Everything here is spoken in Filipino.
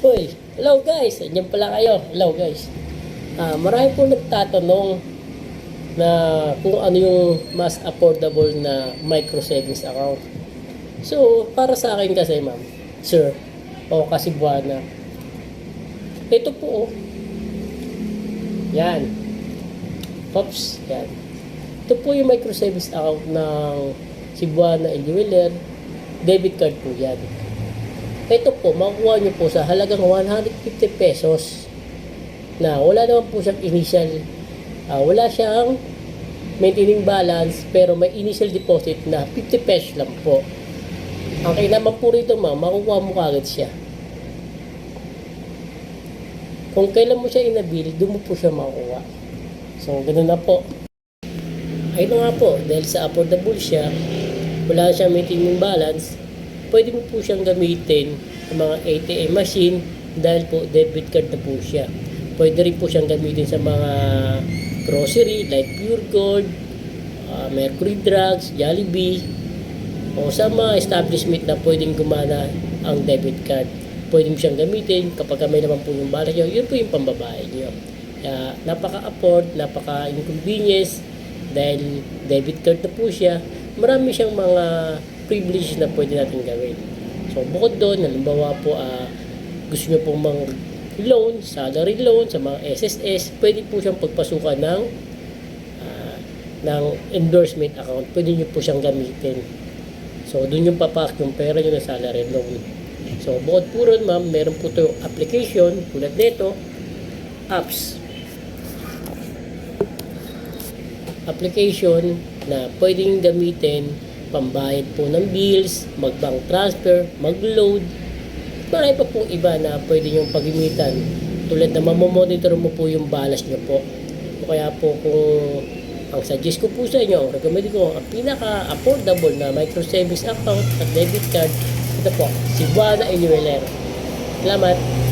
Hoy, hello guys, andyan pala kayo. Hello guys. Marami po nagtatanong na kung ano yung mas affordable na micro savings account. So, para sa akin kasi ma'am, sir, o kasi buwana, ito po oh. Yan. Pops, yan. Ito po yung micro savings account ng Cebuana and Jeweler. Debit card po yan. Ito po, makukuha nyo po sa halagang 150 pesos na wala naman po siyang initial, wala siyang maintaining balance, pero may initial deposit na 50 pesos lang po. Ang kailangan po rito ma'am, makukuha mo kagad siya. Kung kailan mo siya inabil, doon mo po siya makukuha. So, ganoon na po. Ayun nga po, dahil sa affordable siya, wala siyang maintaining balance, pwede mo po siyang gamitin sa mga ATM machine dahil po debit card na po siya. Pwede rin po siyang gamitin sa mga grocery like Pure Gold, Mercury Drugs, Jollibee, o sa mga establishment na pwedeng gumana ang debit card. Pwede mo siyang gamitin kapag may naman po yung balance nyo, yun po yung pambabae nyo. Kaya napaka-afford, napaka-inconvenience dahil debit card na po siya. Marami siyang mga privilege na pwede natin gawin. So, bukod doon, halimbawa po, gusto nyo pong loan, salary loan sa mga SSS, pwede po siyang pagpasukan ng endorsement account. Pwede nyo po siyang gamitin. So, doon yung papak yung pera nyo na salary loan. So, bukod po ron, ma'am, meron po ito application, tulad nito, apps. Application na pwedeng gamitin pambayad po ng bills, mag-bank transfer, mag-load. Marami pa pong iba na pwede nyo paggamitan. Tulad na mamomonitor mo po yung balance nyo po. O kaya po kung ang suggest ko po sa inyo, ang recommend ko, ang pinaka-affordable na micro savings account at debit card, ito po, Cebuana and Jeweler. Salamat!